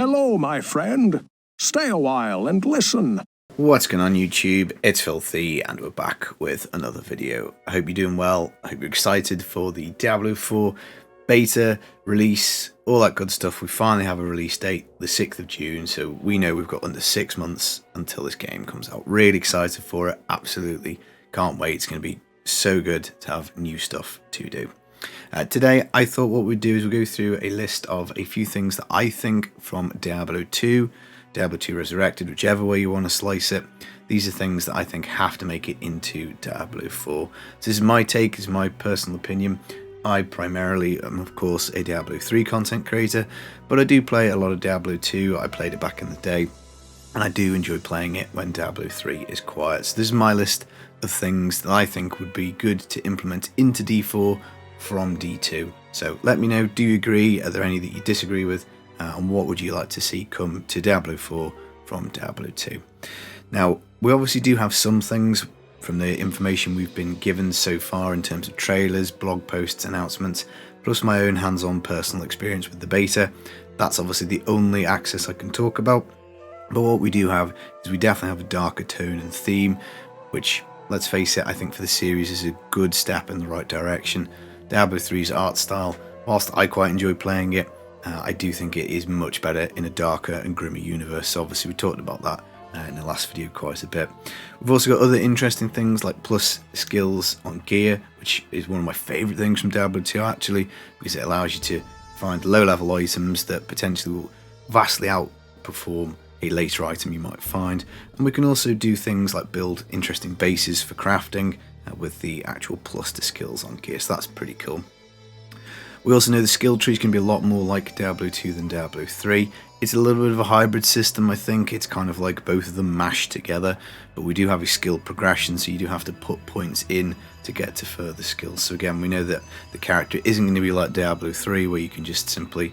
Hello, my friend. Stay a while and listen. What's going on YouTube? It's Filthy and we're back with another video. I hope you're doing well. I hope you're excited for the Diablo 4 beta release, all that good stuff. We finally have a release date, the 6th of June, so we know we've got under 6 months until this game comes out. Really excited for it, absolutely can't wait. It's going to be so good to have new stuff to do. Today I thought what we'd do is we'll go through a list of a few things that I think from Diablo 2, Diablo 2 Resurrected, whichever way you want to slice it. These are things that I think have to make it into Diablo 4. So this is my take, this is my personal opinion. I primarily am of course a Diablo 3 content creator, but I do play a lot of Diablo 2. I played it back in the day and I do enjoy playing it when Diablo 3 is quiet. So this is my list of things that I think would be good to implement into D4 from D2. So let me know, do you agree? Are there any that you disagree with? And what would you like to see come to Diablo 4 from Diablo 2? Now, we obviously do have some things from the information we've been given so far in terms of trailers, blog posts, announcements, plus my own hands-on personal experience with the beta. That's obviously the only access I can talk about. But what we do have is we definitely have a darker tone and theme, which, let's face it, I think for the series is a good step in the right direction. Diablo 3's art style, whilst I quite enjoy playing it, I do think it is much better in a darker and grimmer universe. So obviously we talked about that in the last video quite a bit. We've also got other interesting things like plus skills on gear, which is one of my favourite things from Diablo 2 actually, because it allows you to find low level items that potentially will vastly outperform a later item you might find. And we can also do things like build interesting bases for crafting with the actual plus to skills on gear, so that's pretty cool. We also know the skill trees can be a lot more like Diablo 2 than Diablo 3. It's a little bit of a hybrid system, I think. It's kind of like both of them mashed together, but we do have a skill progression, so you do have to put points in to get to further skills. So again, we know that the character isn't going to be like Diablo 3, where you can just simply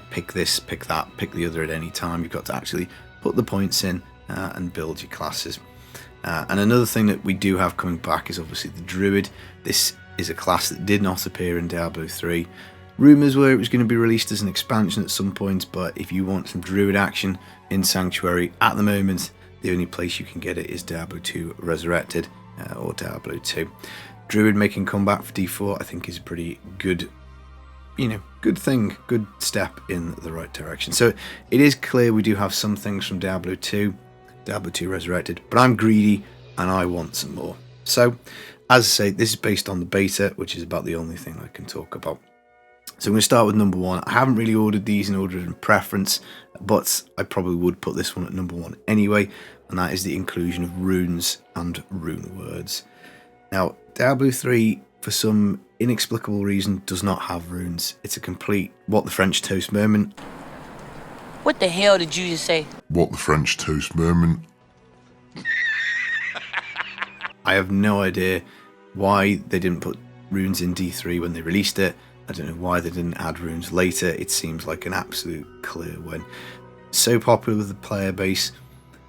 pick this, pick that, pick the other at any time. You've got to actually put the points in and build your classes. And another thing that we do have coming back is obviously the Druid. This is a class that did not appear in Diablo 3. Rumours were it was going to be released as an expansion at some point, but if you want some Druid action in Sanctuary, at the moment, the only place you can get it is Diablo 2 Resurrected or Diablo 2. Druid making comeback for D4, I think is a pretty good, good thing, good step in the right direction. So it is clear we do have some things from Diablo 2, Diablo 2 Resurrected, but I'm greedy and I want some more. So, as I say, this is based on the beta, which is about the only thing I can talk about. So I'm going to start with number 1. I haven't really ordered these in order of preference, but I probably would put this one at number 1 anyway, and that is the inclusion of runes and rune words. Now, Diablo 3, for some inexplicable reason, does not have runes. It's a complete what the French toast moment. What the hell did you just say? What the French toast moment. I have no idea why they didn't put runes in D3 when they released it. I don't know why they didn't add runes later. It seems like an absolute clear win. So popular with the player base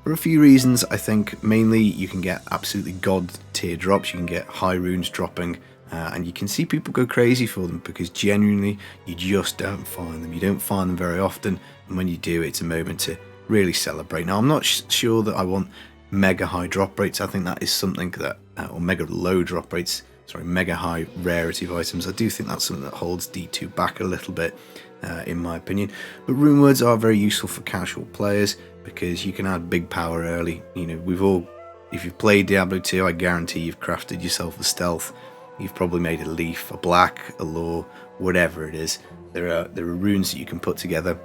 for a few reasons. I think mainly you can get absolutely god tier drops. You can get high runes dropping and you can see people go crazy for them because genuinely you just don't find them. You don't find them very often, and when you do, it's a moment to really celebrate. Now, I'm not sure that I want mega high drop rates. I think that is something that, or mega low drop rates, sorry, mega high rarity of items. I do think that's something that holds D2 back a little bit, in my opinion. But rune words are very useful for casual players because you can add big power early. If you've played Diablo 2, I guarantee you've crafted yourself a stealth. You've probably made a leaf, a black, a lore, whatever it is. There are runes that you can put together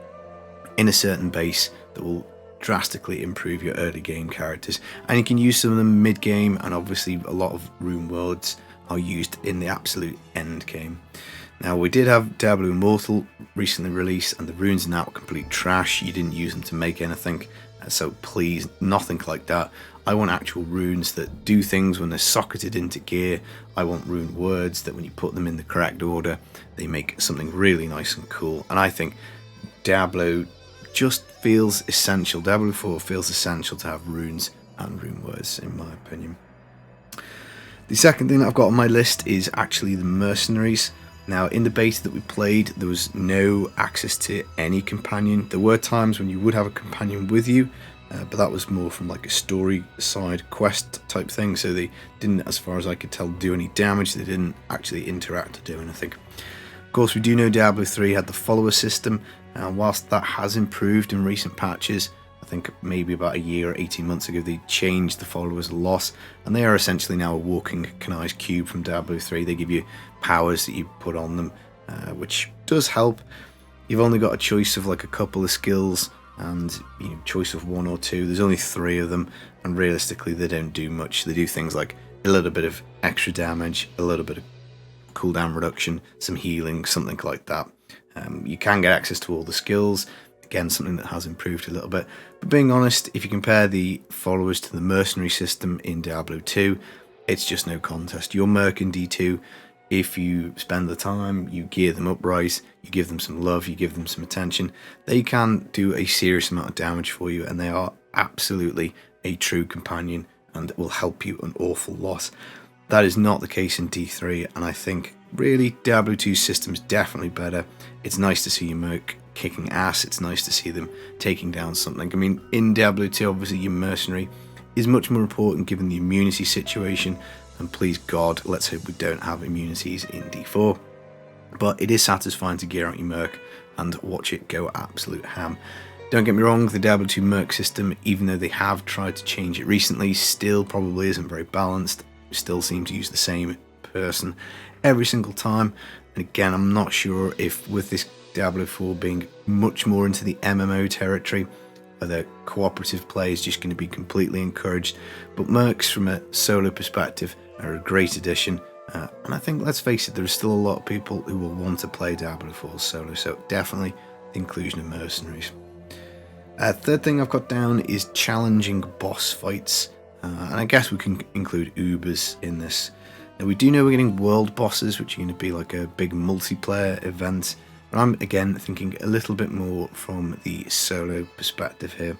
in a certain base that will drastically improve your early game characters, and you can use some of them mid game, and obviously a lot of rune words are used in the absolute end game. Now, we did have Diablo Immortal recently released, and the runes in that were complete trash. You didn't use them to make anything, so please, nothing like that. I want actual runes that do things when they're socketed into gear. I want rune words that when you put them in the correct order, they make something really nice and cool. And I think Diablo just feels essential. Diablo 4 feels essential to have runes and rune words, in my opinion. The second thing that I've got on my list is actually the Mercenaries. Now, in the beta that we played, there was no access to any companion. There were times when you would have a companion with you, but that was more from like a story side quest type thing, so they didn't, as far as I could tell, do any damage. They didn't actually interact or do anything. Of course, we do know Diablo 3 had the follower system, and whilst that has improved in recent patches, I think maybe about a year or 18 months ago they changed the followers a lot, and they are essentially now a walking canized cube from Diablo 3. They give you powers that you put on them, which does help. You've only got a choice of like a couple of skills, and choice of 1 or 2. There's only 3 of them, and realistically they don't do much. They do things like a little bit of extra damage, a little bit of cooldown reduction, some healing, something like that. You can get access to all the skills. Again, something that has improved a little bit. But being honest, if you compare the followers to the Mercenary system in Diablo 2, it's just no contest. Your Merc in D2, if you spend the time, you gear them up right, you give them some love, you give them some attention, they can do a serious amount of damage for you, and they are absolutely a true companion and will help you an awful lot. That is not the case in D3, and I think really Diablo 2's system is definitely better. It's nice to see your Merc kicking ass. It's nice to see them taking down something. I mean, in Diablo 2, obviously your Mercenary is much more important given the immunity situation, and please God, let's hope we don't have immunities in D4. But it is satisfying to gear out your Merc and watch it go absolute ham. Don't get me wrong, the Diablo 2 Merc system, even though they have tried to change it recently, still probably isn't very balanced. We still seem to use the same person every single time. And again, I'm not sure if with this Diablo 4 being much more into the MMO territory, whether cooperative play is just going to be completely encouraged. But Mercs from a solo perspective are a great addition, and I think, let's face it, there are still a lot of people who will want to play Diablo 4 solo, so definitely the inclusion of Mercenaries. Third thing I've got down is challenging boss fights, and I guess we can include Ubers in this. Now, we do know we're getting world bosses, which are going to be like a big multiplayer event. But I'm again thinking a little bit more from the solo perspective here.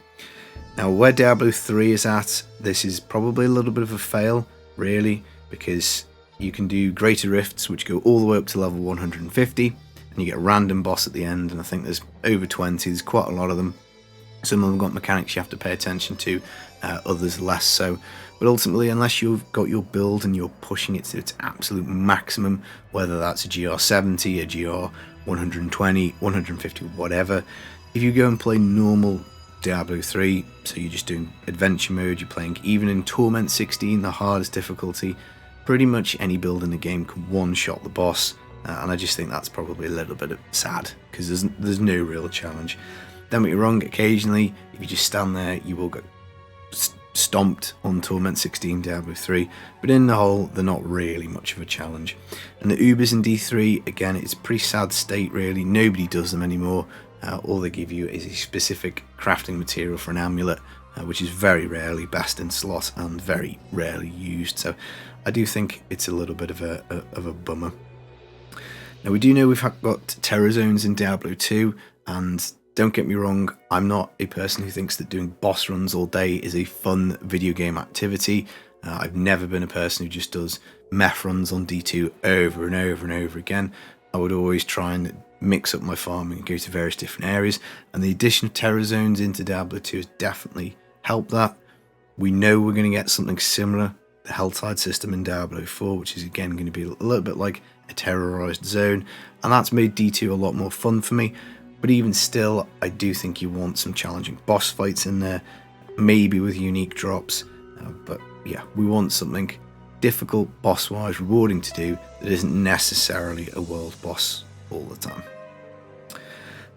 Now, where Diablo 3 is at, this is probably a little bit of a fail, really, because you can do greater rifts, which go all the way up to level 150, and you get a random boss at the end, and I think there's over 20, there's quite a lot of them. Some of them got mechanics you have to pay attention to, others less so. But ultimately, unless you've got your build and you're pushing it to its absolute maximum, whether that's a GR70, a GR 120, 150, whatever, if you go and play normal Diablo 3, so you're just doing adventure mode, you're playing even in Torment 16, the hardest difficulty, pretty much any build in the game can one-shot the boss, and I just think that's probably a little bit sad, because there's no real challenge. Don't get me wrong, occasionally, if you just stand there, you will get stomped on Torment 16 Diablo 3, but in the whole, they're not really much of a challenge. And the Ubers in D3, again, it's a pretty sad state, really. Nobody does them anymore. All they give you is a specific crafting material for an amulet, which is very rarely best in slot and very rarely used. So I do think it's a little bit of a bummer. Now, we do know we've got terror zones in Diablo 2, and don't get me wrong, I'm not a person who thinks that doing boss runs all day is a fun video game activity. I've never been a person who just does meth runs on D2 over and over and over again. I would always try and mix up my farming and go to various different areas, and the addition of terror zones into Diablo 2 has definitely helped that. We know we're going to get something similar, the Helltide system in Diablo 4, which is again going to be a little bit like a terrorized zone, and that's made D2 a lot more fun for me. But even still, I do think you want some challenging boss fights in there, maybe with unique drops. But yeah, we want something difficult, boss-wise, rewarding to do that isn't necessarily a world boss all the time.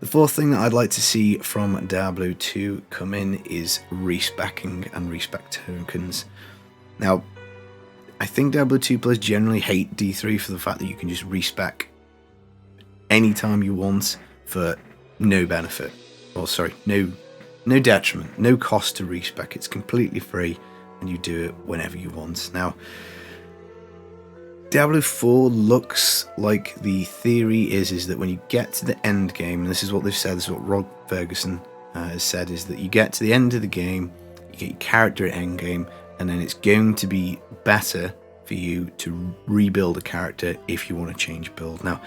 The fourth thing that I'd like to see from Diablo 2 come in is respecking and respec tokens. Now, I think Diablo 2 players generally hate D3 for the fact that you can just respec anytime you want for no benefit, or sorry, no detriment, no cost to respec. It's completely free and you do it whenever you want. Now, Diablo 4 looks like the theory is that when you get to the end game, and this is what they've said, this is what Rod Ferguson has said, is that you get to the end of the game, you get your character at end game, and then it's going to be better for you to rebuild a character if you want to change build. Now,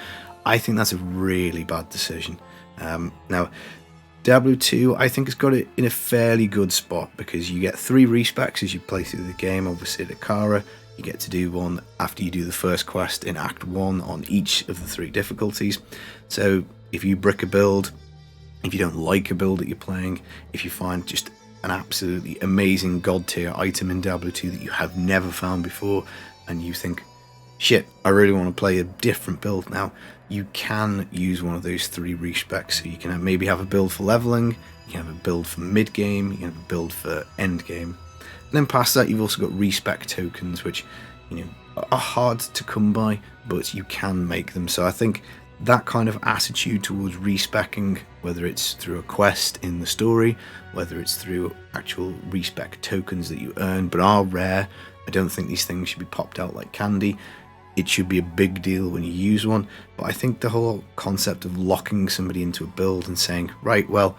I think that's a really bad decision. Now, Diablo 2, I think, has got it in a fairly good spot because you get 3 respecs as you play through the game. Obviously, at Akara, you get to do one after you do the first quest in Act 1 on each of the 3 difficulties. So if you brick a build, if you don't like a build that you're playing, if you find just an absolutely amazing god tier item in Diablo 2 that you have never found before, and you think, shit, I really want to play a different build now, you can use one of those 3 respecs. So you can maybe have a build for leveling, you can have a build for mid-game, you can have a build for end-game. And then past that, you've also got respec tokens, which, you know, are hard to come by, but you can make them. So I think that kind of attitude towards respecking, whether it's through a quest in the story, whether it's through actual respec tokens that you earn but are rare, I don't think these things should be popped out like candy. It should be a big deal when you use one. But I think the whole concept of locking somebody into a build and saying, right, well,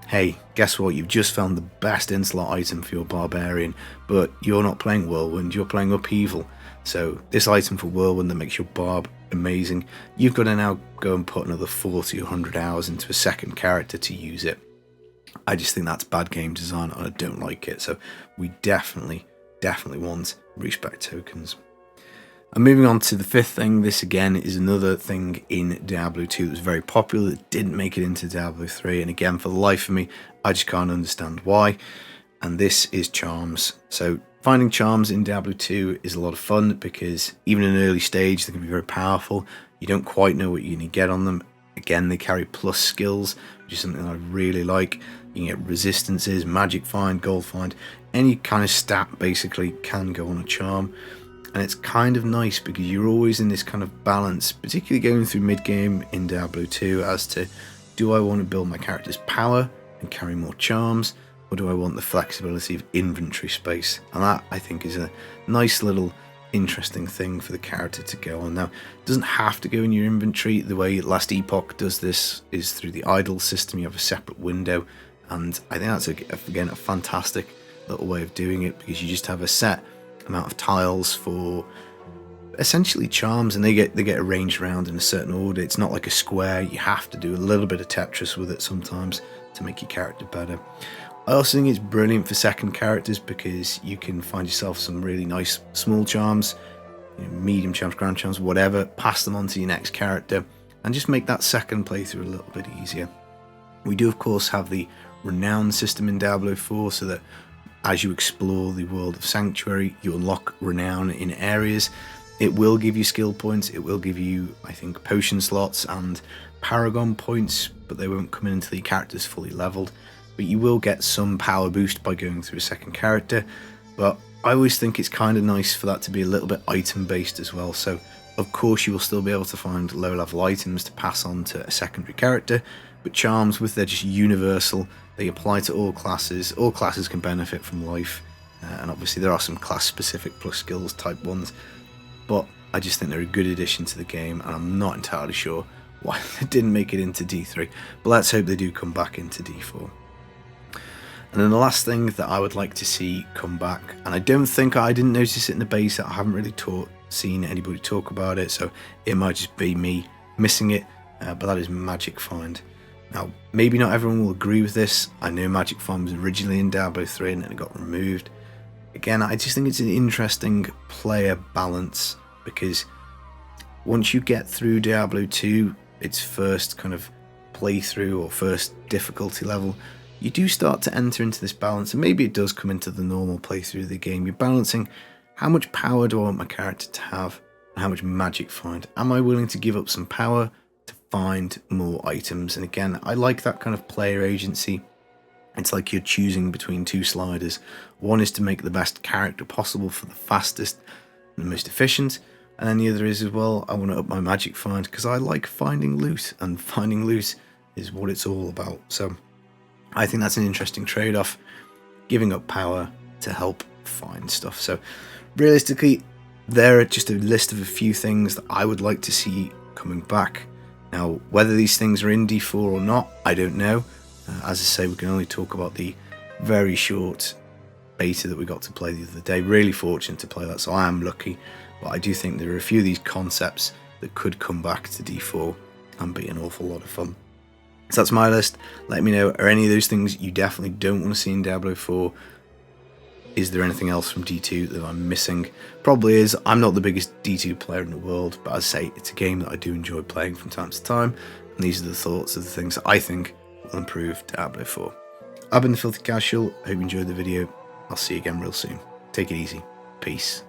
hey, guess what, you've just found the best in-slot item for your barbarian, but you're not playing Whirlwind, you're playing Upheaval. So this item for Whirlwind that makes your barb amazing, you've got to now go and put another 40 or 100 hours into a second character to use it. I just think that's bad game design and I don't like it. So we definitely want respec tokens. And moving on to the 5th thing, this again is another thing in Diablo 2 that was very popular that didn't make it into Diablo 3, and again, for the life of me, I just can't understand why, and this is charms. So finding charms in Diablo 2 is a lot of fun because even in an early stage they can be very powerful. You don't quite know what you're going to get on them. Again, they carry plus skills, which is something I really like. You can get resistances, magic find, gold find, any kind of stat basically can go on a charm. And it's kind of nice because you're always in this kind of balance, particularly going through mid-game in Diablo 2, as to, do I want to build my character's power and carry more charms, or do I want the flexibility of inventory space? And that, I think, is a nice little interesting thing for the character to go on. Now, it doesn't have to go in your inventory. The way Last Epoch does this is through the idle system. You have a separate window, and I think that's, again, a fantastic little way of doing it, because you just have a set amount of tiles for essentially charms, and they get arranged around in a certain order. It's not like a square. You have to do a little bit of Tetris with it sometimes to make your character better. I also think it's brilliant for second characters because you can find yourself some really nice small charms, medium charms, grand charms, whatever, pass them on to your next character and just make that second playthrough a little bit easier. We do of course have the renown system in Diablo 4, so that as you explore the world of Sanctuary, you unlock renown in areas. It will give you skill points, it will give you, I think, potion slots and paragon points, but they won't come in until your character's fully leveled. But you will get some power boost by going through a second character. But I always think it's kind of nice for that to be a little bit item based as well. So of course you will still be able to find low level items to pass on to a secondary character, but charms, with they're just universal, they apply to all classes. All classes can benefit from life, and obviously there are some class specific plus skills type ones, but I just think they're a good addition to the game, and I'm not entirely sure why they didn't make it into D3, but let's hope they do come back into D4. And then the last thing that I would like to see come back, and I didn't notice it in the base, I haven't really seen anybody talk about it, so it might just be me missing it, but that is Magic Find. Now, maybe not everyone will agree with this. I know Magic Find was originally in Diablo 3 and then it got removed. Again, I just think it's an interesting player balance, because once you get through Diablo 2, its first kind of playthrough or first difficulty level, you do start to enter into this balance, and maybe it does come into the normal playthrough of the game. You're balancing, how much power do I want my character to have, and how much magic find? Am I willing to give up some power to find more items? And again, I like that kind of player agency. It's like you're choosing between two sliders. One is to make the best character possible for the fastest and the most efficient, and then the other is as well, I want to up my magic find because I like finding loot, and finding loot is what it's all about. So I think that's an interesting trade-off, giving up power to help find stuff. So realistically, there are just a list of a few things that I would like to see coming back. Now, whether these things are in D4 or not, I don't know. As I say, we can only talk about the very short beta that we got to play the other day. Really fortunate to play that, so I am lucky. but I do think there are a few of these concepts that could come back to D4 and be an awful lot of fun. So that's my list. Let me know, are any of those things you definitely don't want to see in Diablo 4? Is there anything else from D2 that I'm missing? Probably is. I'm not the biggest D2 player in the world, but as I say, it's a game that I do enjoy playing from time to time, and these are the thoughts of the things that I think will improve Diablo 4. I've been the Filthy Casual. I hope you enjoyed the video. I'll see you again real soon. Take it easy. Peace.